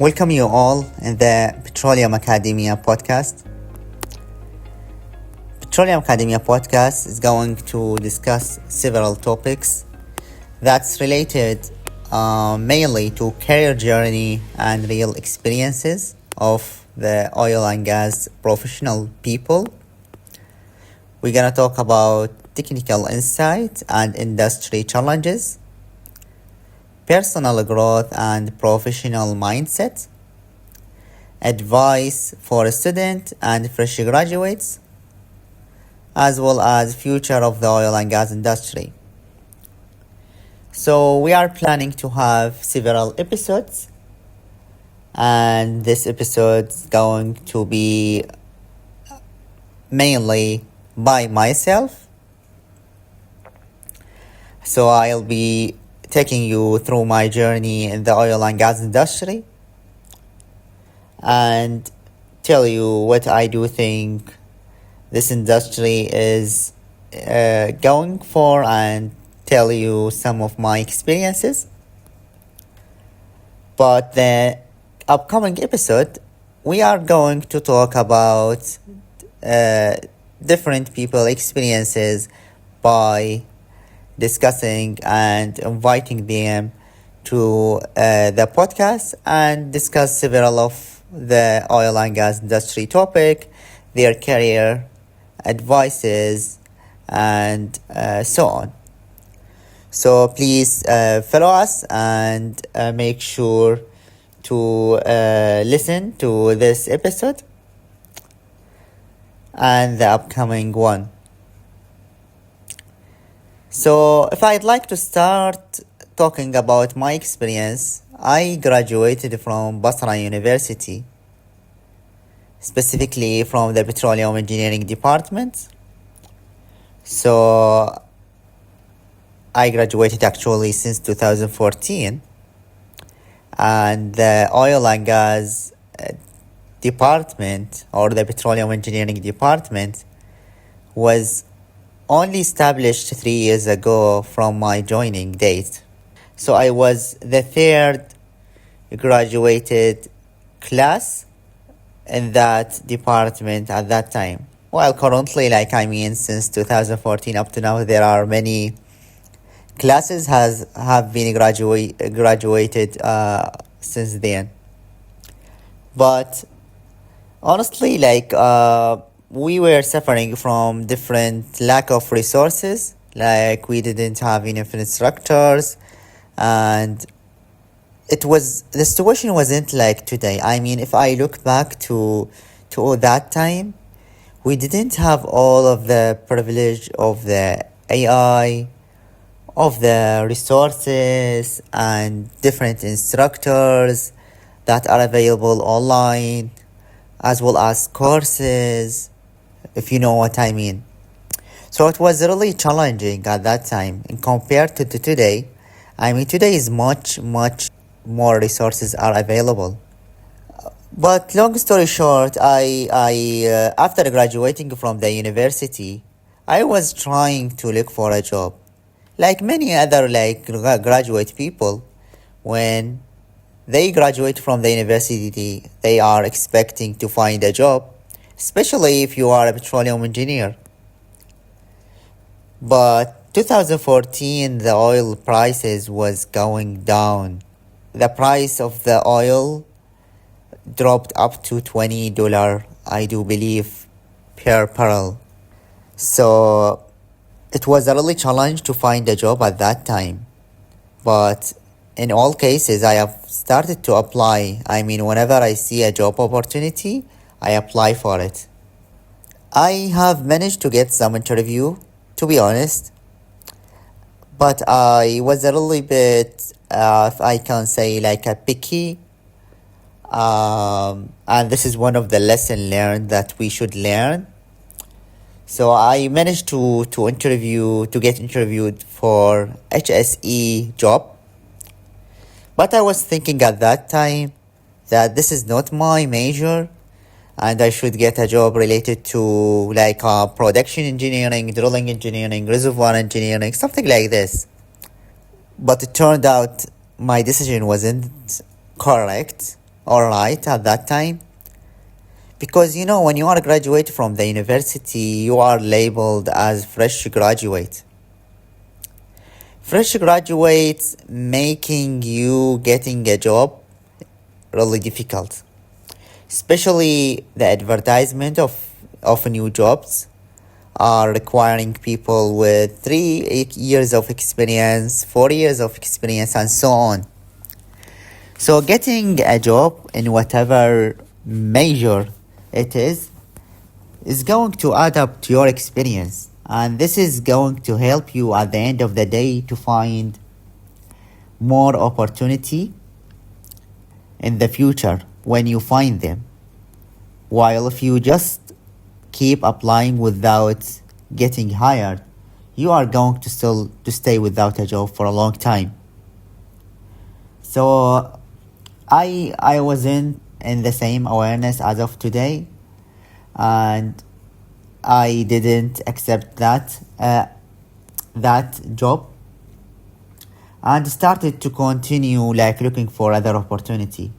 Welcome you all in the Petroleum Academia podcast. Petroleum Academia podcast is going to discuss several topics that's related mainly to career journey and real experiences of the oil and gas professional people. We're gonna talk about technical insight and industry challenges, personal growth and professional mindset, advice for students and fresh graduates, as well as future of the oil and gas industry. So we are planning to have several episodes, and this episode is going to be mainly by myself. So I'll be taking you through my journey in the oil and gas industry and tell you what I do think this industry is going for and tell you some of my experiences. But the upcoming episode, we are going to talk about different people experiences by discussing and inviting them to the podcast and discuss several of the oil and gas industry topic, their career advices, and so on. So please follow us and make sure to listen to this episode and the upcoming one. So if I'd like to start talking about my experience, I graduated from Basra University, specifically from the Petroleum Engineering Department. So I graduated actually since 2014, and the oil and gas department, or the Petroleum Engineering Department, was only established 3 years ago from my joining date. So I was the third graduated class in that department at that time. While currently, since 2014 up to now, there are many classes have been graduated since then. But honestly, we were suffering from different lack of resources. Like, we didn't have enough instructors, and the situation wasn't like today. If I look back to that time, we didn't have all of the privilege of the AI, of the resources and different instructors that are available online, as well as courses, if you know what I mean. So it was really challenging at that time, and compared to today, today is much more resources are available. But long story short, I after graduating from the university, I was trying to look for a job. Like many other graduate people, when they graduate from the university, they are expecting to find a job, especially if you are a petroleum engineer. But 2014, the oil prices was going down. The price of the oil dropped up to $20, I do believe, per barrel. So it was a really challenge to find a job at that time. But in all cases, I have started to apply. Whenever I see a job opportunity, I apply for it. I have managed to get some interview, to be honest, but I was a little bit, if I can say, a picky. And this is one of the lessons learned that we should learn. So I managed to get interviewed for HSE job. But I was thinking at that time that this is not my major, and I should get a job related to production engineering, drilling engineering, reservoir engineering, something like this. But it turned out my decision wasn't correct. alright at that time. Because when you are a graduate from the university, you are labeled as fresh graduate. Fresh graduates making you getting a job really difficult. Especially the advertisement of new jobs are requiring people with 3 years of experience, 4 years of experience, and so on. So getting a job in whatever major it is going to add up to your experience. And this is going to help you at the end of the day to find more opportunity in the future when you find them. While if you just keep applying without getting hired, you are going to still to stay without a job for a long time. So I was in the same awareness as of today, and I didn't accept that job, and started to continue like looking for other opportunity.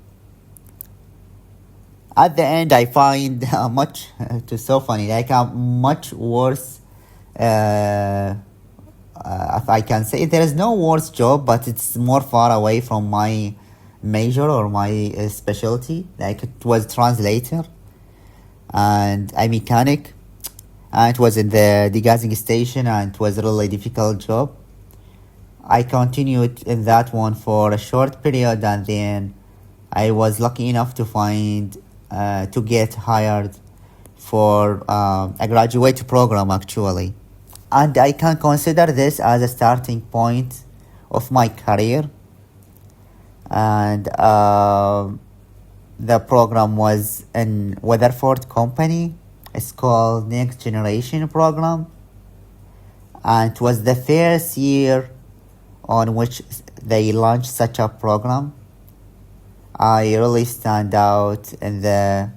At the end, I find much it's so funny, like a much worse. If I can say, there is no worse job, but it's more far away from my major or my specialty. Like it was translator and a mechanic, and it was in the degassing station, and it was a really difficult job. I continued in that one for a short period, and then I was lucky enough to find to get hired for a graduate program actually, and I can consider this as a starting point of my career. And the program was in Weatherford company. It's called Next Generation Program, and it was the first year on which they launched such a program. I really stand out in the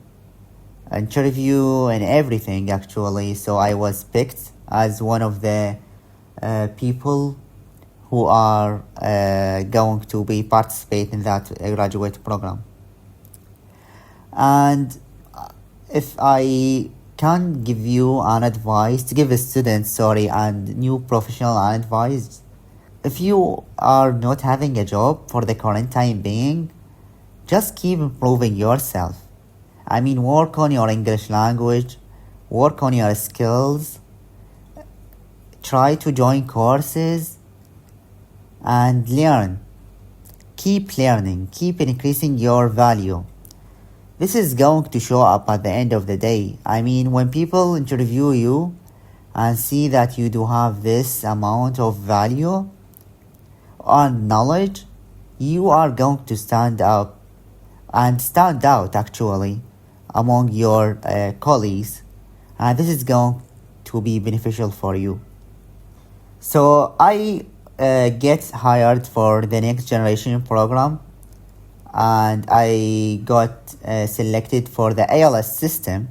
interview and everything actually, so I was picked as one of the people who are going to be participate in that graduate program. And if I can give you an advice to give a student, and new professional advice, if you are not having a job for the current time being, just keep improving yourself. I mean, work on your English language, work on your skills, try to join courses, and learn. Keep learning, keep increasing your value. This is going to show up at the end of the day. I mean, when people interview you and see that you do have this amount of value or knowledge, you are going to stand up and stand out actually among your colleagues, and this is going to be beneficial for you. So I get hired for the Next Generation program, and I got selected for the ALS system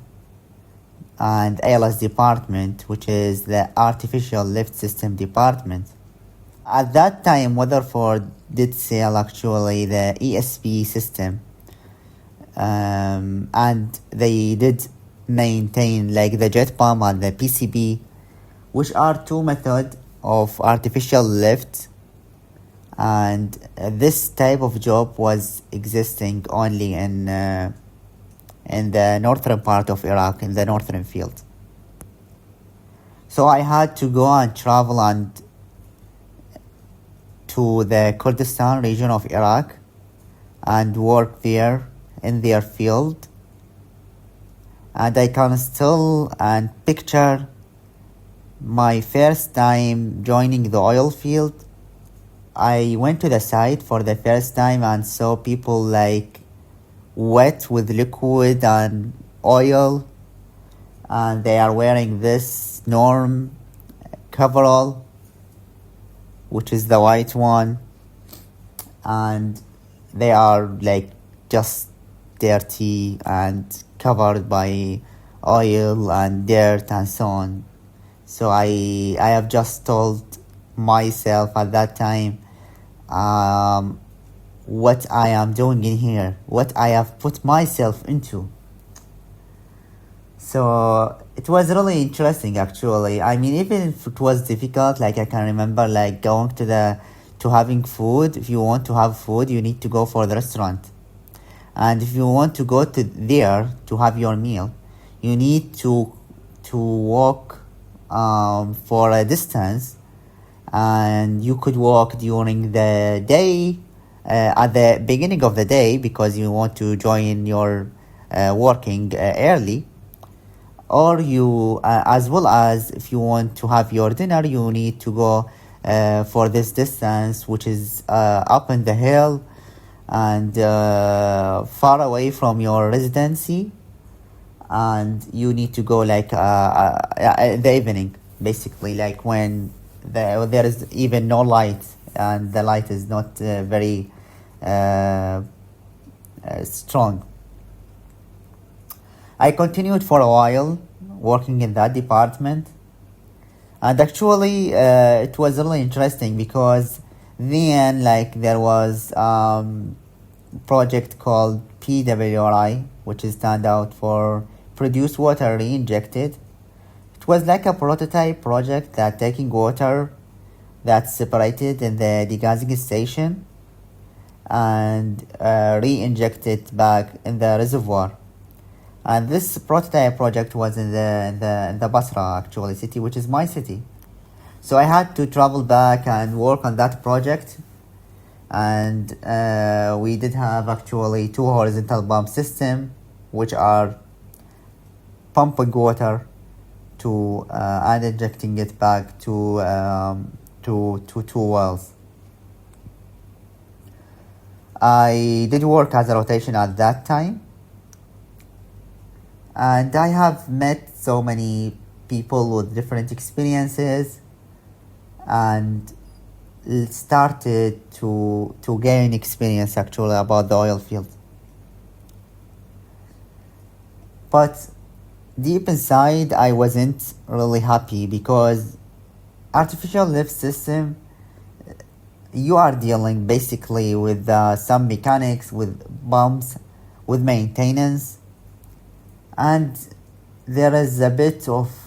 and ALS department, which is the Artificial Lift System department. At that time, Weatherford did sell actually the ESP system, and they did maintain like the jet pump and the PCB, which are two methods of artificial lift. And this type of job was existing only in the northern part of Iraq, in the northern field. So I had to go and travel and to the Kurdistan region of Iraq and work there in their field. And I can still and picture my first time joining the oil field. I went to the site for the first time and saw people like wet with liquid and oil, and they are wearing this norm coverall, which is the white one, and they are like just dirty and covered by oil and dirt and so on. So I have just told myself at that time, what I am doing in here, what I have put myself into. So it was really interesting actually. I mean, even if it was difficult, like I can remember like going to having food. If you want to have food, you need to go for the restaurant. And if you want to go to there to have your meal, you need to walk for a distance, and you could walk during the day at the beginning of the day because you want to join your working early, or you as well as if you want to have your dinner, you need to go for this distance, which is up in the hill and far away from your residency, and you need to go like in the evening, basically, like when there is even no light and the light is not very strong. I continued for a while working in that department, and actually it was really interesting because then like there was project called PWRI, which is stand out for produced water re-injected. It was like a prototype project that taking water that's separated in the degassing station and re-inject it back in the reservoir. And this prototype project was in the Basra actually city, which is my city. So I had to travel back and work on that project, and we did have actually two horizontal pump system, which are pumping water to and injecting it back to two wells. I did work as a rotation at that time, and I have met so many people with different experiences and started to gain experience actually about the oil field. But deep inside I wasn't really happy because artificial lift system, you are dealing basically with some mechanics, with pumps, with maintenance, and there is a bit of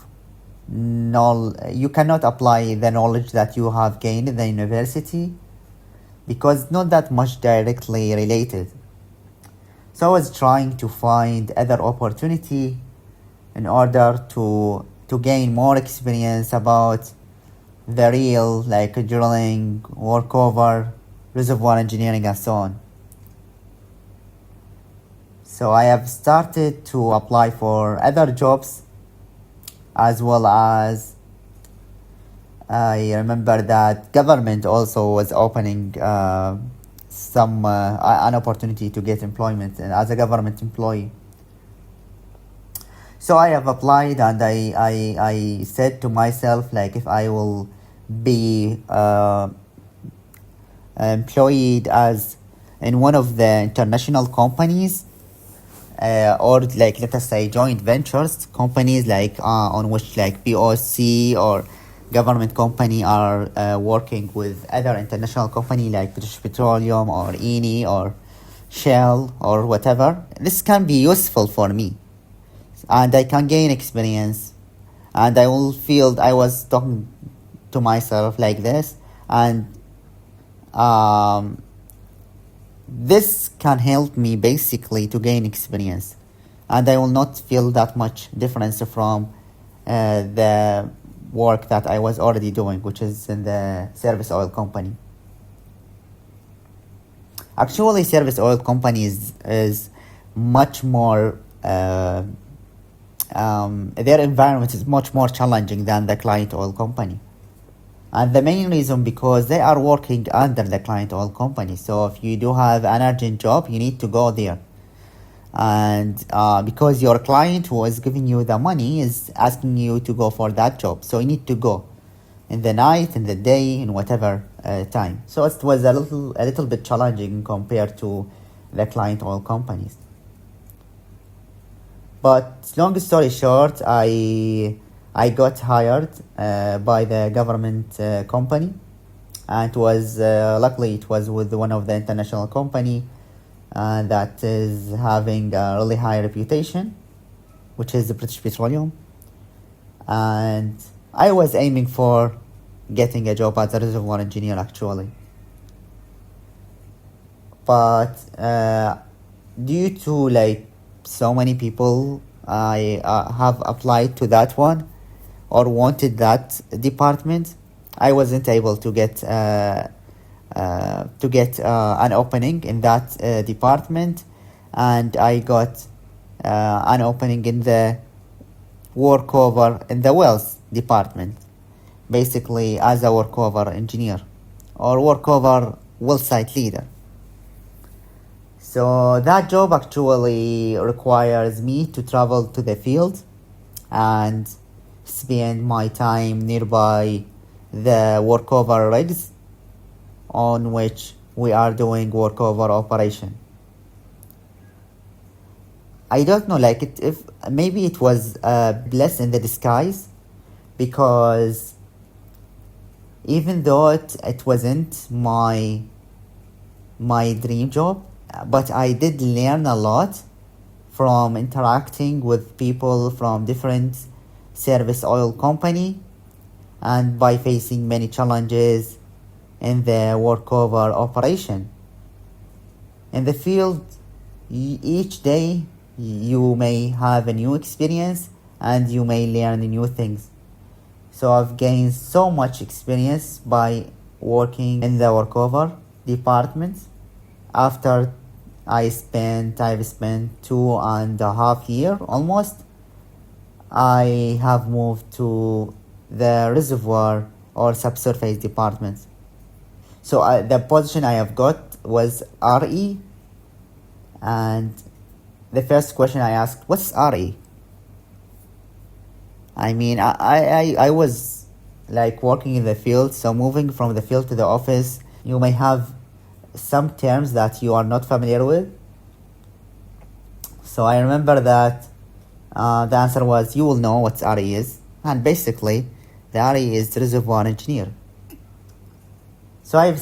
you cannot apply the knowledge that you have gained in the university because it's not that much directly related. So I was trying to find other opportunity in order to gain more experience about the real, like drilling, workover, reservoir engineering, and so on. So I have started to apply for other jobs, as well as I remember that government also was opening some an opportunity to get employment as a government employee. So I have applied, and I said to myself, like, if I will be employed as in one of the international companies, or like let us say joint ventures companies, like on which like POC or government company are working with other international company like British Petroleum or Eni or Shell or whatever, this can be useful for me and I can gain experience, and I will feel, I was talking to myself like this, and this can help me basically to gain experience, and I will not feel that much difference from the work that I was already doing, which is in the service oil company. Actually, service oil company is much more their environment is much more challenging than the client oil company. And the main reason because they are working under the client oil company. So if you do have an urgent job, you need to go there. And because your client who is giving you the money is asking you to go for that job. So you need to go in the night, in the day, in whatever time. So it was a little bit challenging compared to the client oil companies. But long story short, I got hired by the government company, and it was luckily it was with one of the international company that is having a really high reputation, which is the British Petroleum. And I was aiming for getting a job as a reservoir engineer actually. But due to like so many people I have applied to that one or wanted that department, I wasn't able to get an opening in that department, and I got an opening in the workover in the wells department, basically as a workover engineer or workover well site leader. So that job actually requires me to travel to the field and spend my time nearby the workover rigs on which we are doing workover operation. I don't know, like if maybe it was a blessing in the disguise, because even though it wasn't my dream job, but I did learn a lot from interacting with people from different service oil company, and by facing many challenges in the workover operation. In the field, each day you may have a new experience and you may learn new things. So I've gained so much experience by working in the workover department. After I've spent 2.5 years almost, I have moved to the reservoir or subsurface department. So the position I have got was RE, and the first question I asked, what's RE? I mean, I was like working in the field, so moving from the field to the office, you may have some terms that you are not familiar with. So I remember that the answer was, you will know what RE is. And basically, the RE is reservoir engineer. So I've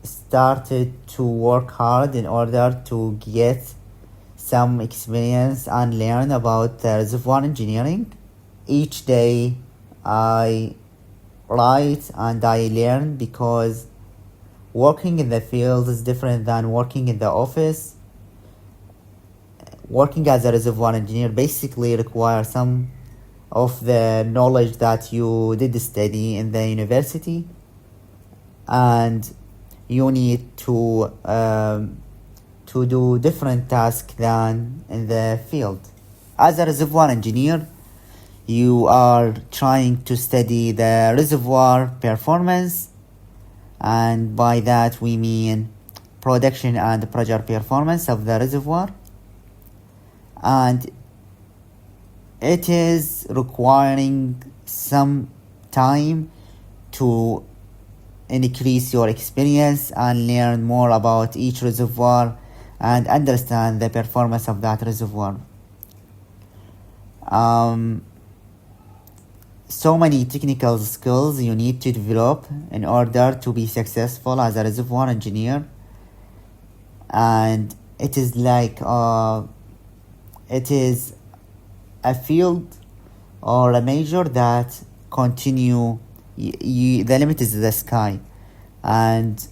started to work hard in order to get some experience and learn about reservoir engineering. Each day I write and I learn, because working in the field is different than working in the office. Working as a reservoir engineer basically requires some of the knowledge that you did study in the university, and you need to do different tasks than in the field. As a reservoir engineer, you are trying to study the reservoir performance, and by that we mean production and pressure performance of the reservoir, and it is requiring some time to increase your experience and learn more about each reservoir and understand the performance of that reservoir. So many technical skills you need to develop in order to be successful as a reservoir engineer, and it is like it is a field or a major that continue. The limit is the sky, and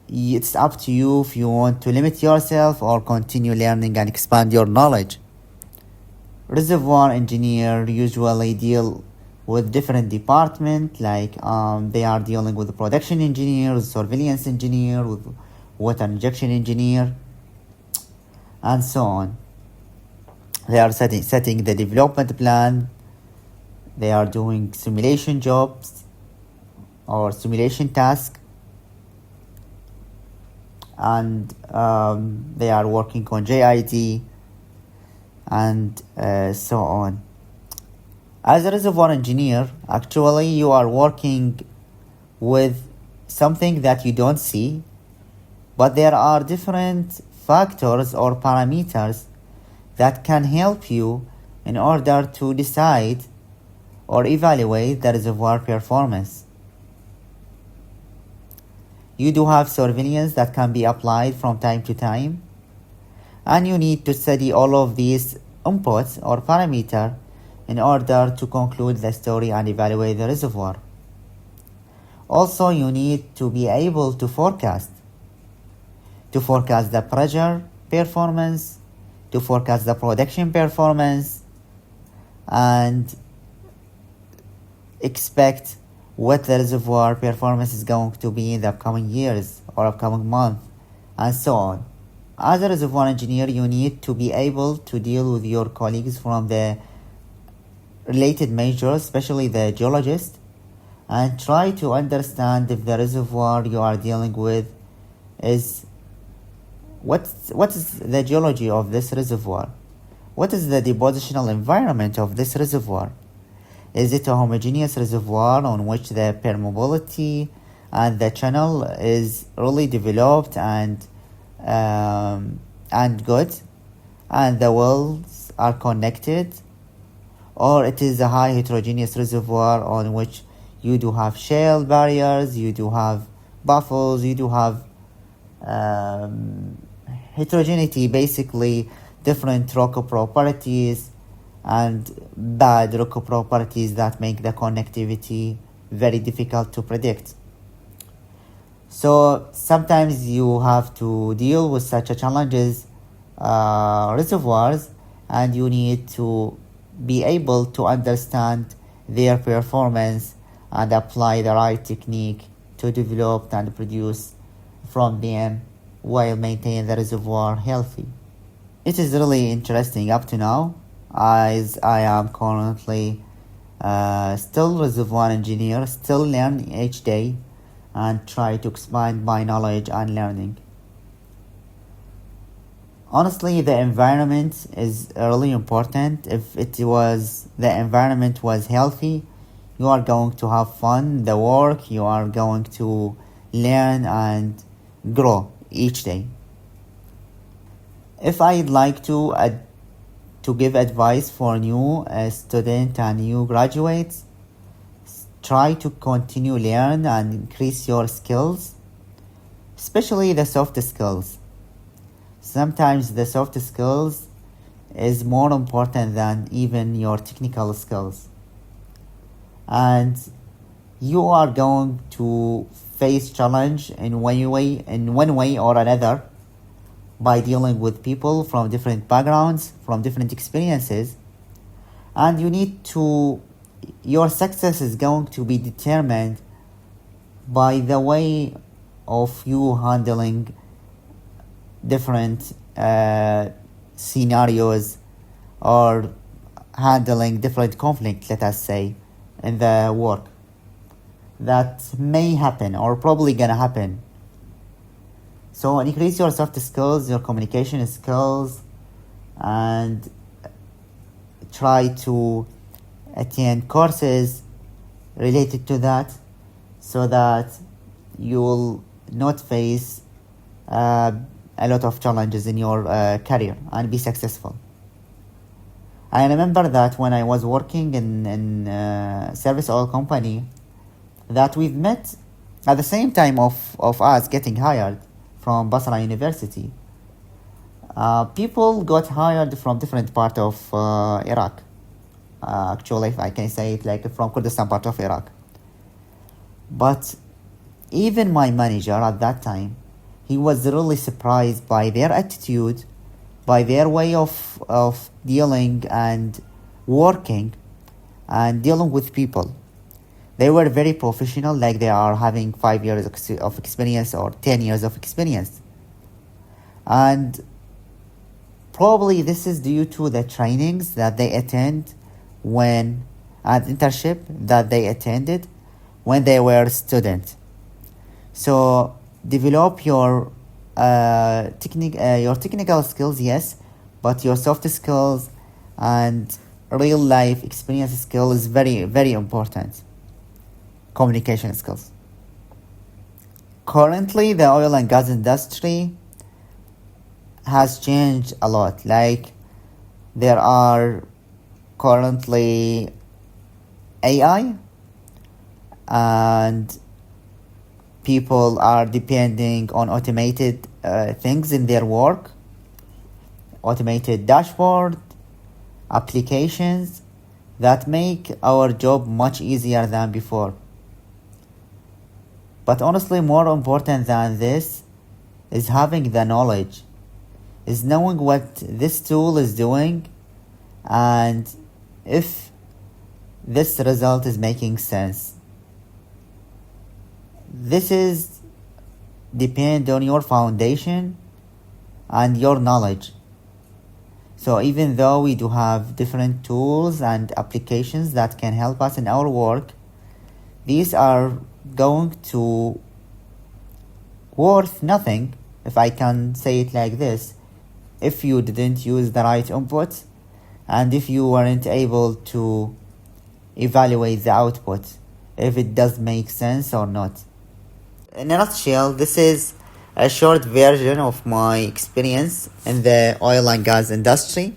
it's up to you if you want to limit yourself or continue learning and expand your knowledge. Reservoir engineer usually deal with different departments, like they are dealing with the production engineer, with surveillance engineer, with water injection engineer, and so on. They are setting the development plan. They are doing simulation jobs or simulation tasks, and they are working on JID and so on. As a reservoir engineer, actually you are working with something that you don't see, but there are different factors or parameters that can help you in order to decide or evaluate the reservoir performance. You do have surveillance that can be applied from time to time, and you need to study all of these inputs or parameters in order to conclude the story and evaluate the reservoir. Also, you need to be able to forecast the pressure performance, to forecast the production performance, and expect what the reservoir performance is going to be in the upcoming years or upcoming month, and so on. As a reservoir engineer, you need to be able to deal with your colleagues from the related majors, especially the geologist, and try to understand if the reservoir you are dealing with is what is the geology of this reservoir, what is the depositional environment of this reservoir. Is it a homogeneous reservoir on which the permeability and the channel is really developed and good, and the wells are connected? Or it is a high heterogeneous reservoir on which you do have shale barriers, you do have buffles, you do have heterogeneity, basically different rock properties and bad rock properties that make the connectivity very difficult to predict. So sometimes you have to deal with such a challenges reservoirs, and you need to be able to understand their performance and apply the right technique to develop and produce from them while maintaining the reservoir healthy. It is really interesting up to now, as I am currently still reservoir engineer, still learning each day and try to expand my knowledge and learning. Honestly, the environment is really important. If the environment was healthy, you are going to have fun, the work, you are going to learn and grow each day. If I'd like to give advice for new students and new graduates, try to continue learn and increase your skills, especially the soft skills. Sometimes the soft skills is more important than even your technical skills. And you are going to face challenge in one way or another by dealing with people from different backgrounds, from different experiences. And your success is going to be determined by the way of you handling different scenarios or handling different conflicts, let us say, in the work that may happen or probably gonna happen. So increase your soft skills, your communication skills, and try to attend courses related to that so that you'll not face a lot of challenges in your career and be successful. I remember that when I was working in service oil company, that we've met at the same time of us getting hired from Basra University. People got hired from different part of Iraq. Actually, if I can say it, like from Kurdistan part of Iraq. But even my manager at that time, he was really surprised by their attitude, by their way of dealing and working and dealing with people. They were very professional, like they are having 5 years of experience or 10 years of experience. And probably this is due to the trainings that they attend and internship that they attended when they were students. So develop your technical skills, yes, but your soft skills and real life experience skill is very, very important. Communication skills. Currently, the oil and gas industry has changed a lot. Like, there are currently AI and people are depending on automated things in their work, automated dashboard, applications that make our job much easier than before. But honestly, more important than this is having the knowledge, is knowing what this tool is doing and if this result is making sense. This is depend on your foundation and your knowledge. So even though we do have different tools and applications that can help us in our work, these are going to worth nothing, if I can say it like this, if you didn't use the right input and if you weren't able to evaluate the output, if it does make sense or not. In a nutshell, this is a short version of my experience in the oil and gas industry.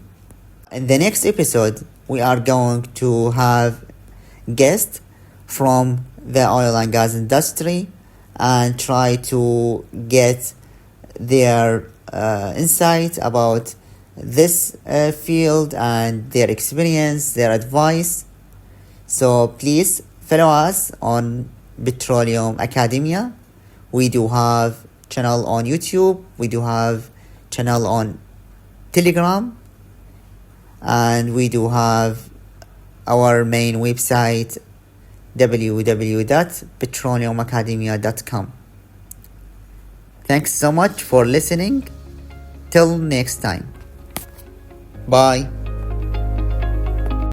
In the next episode, we are going to have guests from the oil and gas industry and try to get their insight about this field and their experience, their advice. So please follow us on Petroleum Academia. We do have channel on YouTube, we do have channel on Telegram, and we do have our main website www.petroleumacademia.com. Thanks so much for listening. Till next time. Bye.